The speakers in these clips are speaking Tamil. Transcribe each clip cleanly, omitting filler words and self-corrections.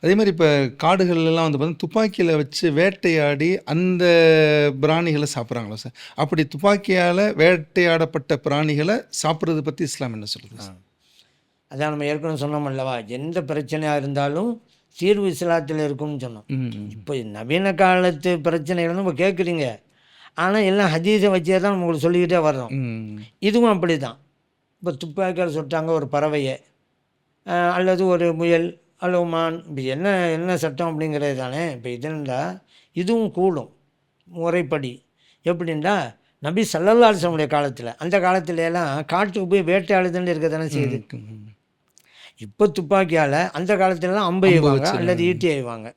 அதே மாதிரி இப்போ காடுகள்லாம் வந்து பார்த்தீங்கன்னா துப்பாக்கியில் வச்சு வேட்டையாடி அந்த பிராணிகளை சாப்பிட்றாங்களா சார்? அப்படி துப்பாக்கியால் வேட்டையாடப்பட்ட பிராணிகளை சாப்பிட்றது பற்றி இஸ்லாம் என்ன சொல்லுது சார்? அதான் நம்ம ஏற்கனவே சொன்னோம் அல்லவா, எந்த பிரச்சனையாக இருந்தாலும் தீர்வு இஸ்லாத்தில் இருக்கும்னு சொன்னோம். இப்போ நவீன காலத்து பிரச்சனைகள் நம்ம கேட்குறீங்க, ஆனால் எல்லாம் ஹதீஸை வச்சே தான் உங்களுக்கு சொல்லிக்கிட்டே வர்றோம். இதுவும் அப்படி தான். இப்போ துப்பாக்கியால் சுட்டாங்க ஒரு பறவையை, அல்லது ஒரு முயல் அல்லது மான், இப்போ என்ன என்ன சட்டம் அப்படிங்கிறது தானே. இப்போ இதுன்னா இதுவும் கூடும் முறைப்படி. எப்படின்னா நபி ஸல்லல்லாஹு அலைஹி வஸல்லம் காலத்தில், அந்த காலத்துலலாம் காட்டுக்கு போய் வேட்டையாடுதுன்னு இருக்க தானே செய்யுது. இப்போ துப்பாக்கியால், அந்த காலத்துலலாம் அம்பு எய்வாங்க அல்லது ஈட்டி எய்வாங்க.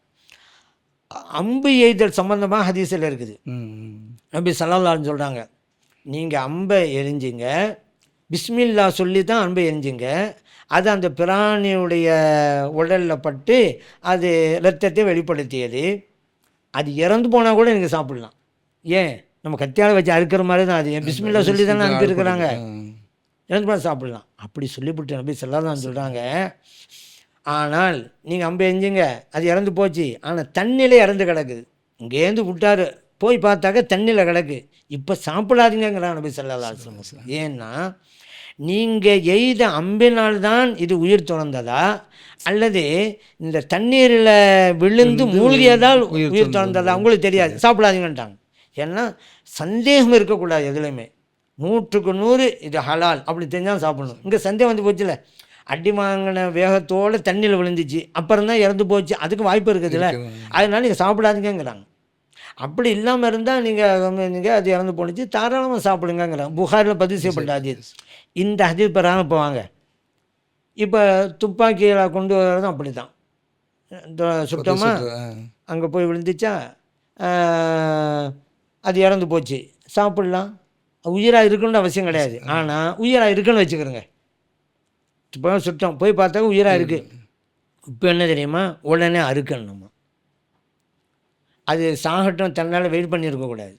அம்பு எய்தல் சம்மந்தமாக ஹதீஸில் இருக்குது. நபி ஸல்லல்லாஹு அலைஹி சொல்கிறாங்க, நீங்கள் அம்பை எரிஞ்சிங்க, பிஸ்மில்லா சொல்லி தான் அம்பை எரிஞ்சிங்க, அது அந்த பிராணியுடைய உடலில் பட்டு அது இரத்தத்தை வெளிப்படுத்தியது. அது இறந்து போனால் கூட நீங்கள் சாப்பிட்லாம். ஏன், நம்ம கத்தியால் வச்சு அறுக்கிற மாதிரி தான் அது. பிஸ்மில்லா சொல்லி தானே அனுப்பியிருக்கிறாங்க, இறந்து போனால் சாப்பிட்லாம். அப்படி சொல்லிவிட்டு நபி ஸல்லல்லாஹு அலைஹி சொல்கிறாங்க, ஆனால் நீங்கள் அம்பை எரிஞ்சிங்க, அது இறந்து போச்சு, ஆனால் தண்ணியில் இறந்து கிடக்குது. இங்கேருந்து விட்டார், போய் பார்த்தாக்க தண்ணியில் கிடக்கு, இப்போ சாப்பிடாதீங்கிறாங்க நபி ஸல்லல்லாஹு அலைஹி வஸல்லம். ஏன்னா நீங்கள் எய்த அம்பினால்தான் இது உயிர் துறந்ததா, அல்லது இந்த தண்ணீரில் விழுந்து மூழ்கியதால் உயிர் துறந்ததா உங்களுக்கு தெரியாது, சாப்பிடாதீங்கன்ட்டாங்க. ஏன்னா சந்தேகம் இருக்கக்கூடாது எதுலையுமே. 100க்கு 100 இது ஹலால் அப்படி தெரிஞ்சால் சாப்பிடணும். இங்கே சந்தேகம் வந்து போச்சுல, அடி வாங்கின வேகத்தோடு தண்ணியில் விழுந்துச்சு, அப்புறம் தான் இறந்து போச்சு, அதுக்கு வாய்ப்பு இருக்குதுல்ல, அதனால நீங்கள் சாப்பிடாதீங்கிறாங்க. அப்படி இல்லாமல் இருந்தால் நீங்கள் அது இறந்து போணுச்சு, தாராளமாக சாப்பிடுங்கிறாங்க. புகாரில் பதிவு செய்யப்பட்ட ஹதீஸ். இந்த ஹதீஸ் பெறாமல் இப்போ வாங்க, இப்போ துப்பாக்கியில் கொண்டு வரதும் அப்படி தான். சுத்தமாக அங்கே போய் விழுந்துச்சா, அது இறந்து போச்சு, சாப்பிட்லாம். உயிராக இருக்கணும்னு அவசியம் கிடையாது, ஆனால் உயிராக இருக்குன்னு வச்சுக்கிறோங்க. இப்போ சுத்தம் போய் பார்த்தாக்க உயிராக இருக்குது, இப்போ என்ன தெரியுமா, உடனே அறுக்கணுமா. அது சாகட்டும், தன்னால் வெயிட் பண்ணியிருக்கக்கூடாது.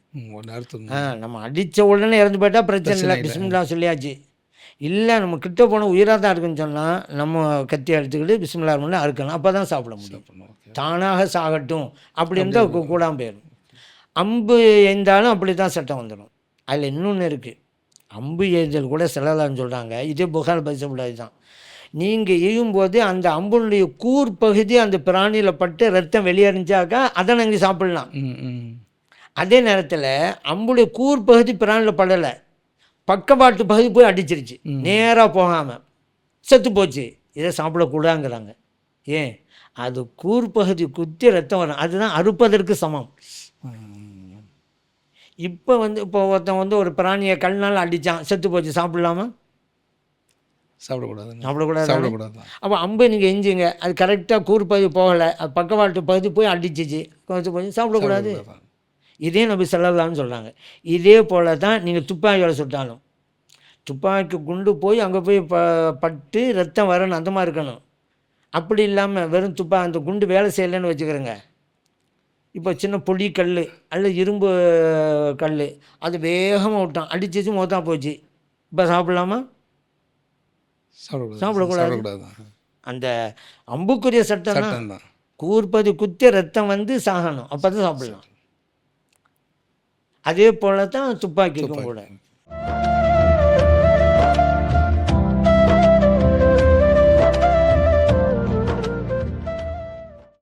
நம்ம அடித்த உடனே இறந்து போயிட்டால் பிரச்சனை இல்லை, பிஸ்மில்லா சொல்லியாச்சு. இல்லை நம்ம கிட்ட போனால் உயிராக தான் இருக்குன்னு சொன்னால் நம்ம கத்தி எடுத்துக்கிட்டு பிஸ்மில்லா இருந்தால் அறுக்கணும், அப்போ தான் சாப்பிட முடியும். தானாக சாகட்டும் அப்படி இருந்தால் கூடாமல் போயிடும். அம்பு எய்ந்தாலும் அப்படி தான் சட்டம் வந்துடும். அதில் இன்னொன்று இருக்குது, அம்பு எய்தல் கூட செல்லலான்னு சொல்கிறாங்க. இதே புகார் பேசக்கூடாது தான். நீங்கள் எய்யும்போது அந்த அம்புனுடைய கூர் பகுதி அந்த பிராணியில் பட்டு ரத்தம் வெளியேறிஞ்சாக்கா அதை நாங்கள் சாப்பிட்லாம். அதே நேரத்தில் அம்புடைய கூர் பகுதி பிராணியில் படலை, பக்கவாட்டு பகுதி போய் அடிச்சிருச்சு, நேராக போகாமல் செத்து போச்சு, இதை சாப்பிடக்கூடாதுங்கிறாங்க. ஏன், அது கூர் பகுதி குத்தி ரத்தம் வரும், அதுதான் அறுப்பதற்கு சமம். இப்போ ஒருத்தன் ஒரு பிராணியை கல்னால் அடித்தான், செத்து போச்சு, சாப்பிடலாமா? சாப்பிடக்கூடாது. அப்போ அம்பு நீங்கள் எஞ்சிங்க, அது கரெக்டாக கூர் பகுதி போகலை, அது பக்கவாட்டு பகுதி போய் அடிச்சிச்சு, கொஞ்சம் போய் சாப்பிடக்கூடாது. இதே நபி ஸல்லல்லாஹு அலைஹி சொல்கிறாங்க. இதே போல் தான் நீங்கள் துப்பாக்கியோட சுட்டாலும், துப்பாக்கி குண்டு போய் அங்கே போய் பட்டு ரத்தம் வரணும், அந்த மாதிரி இருக்கணும். அப்படி இல்லாமல் வெறும் அந்த குண்டு வேலை செய்யலைன்னு வச்சுக்கிறோங்க. இப்போ சின்ன பொடி கல் அல்லது இரும்பு கல், அது வேகமாக விட்டான், அடிச்சிச்சு, மொத்தம் போச்சு, இப்போ சாப்பிட்லாமா? சாப்பிடக்கூடாது. அந்த அம்புக்குரிய சட்டம் தான், கூர்பதி குத்தி ரத்தம் வந்து சாகணும், அப்போ தான் சாப்பிடலாம். அதே போல தான் துப்பாக்கிக்கும் கூட.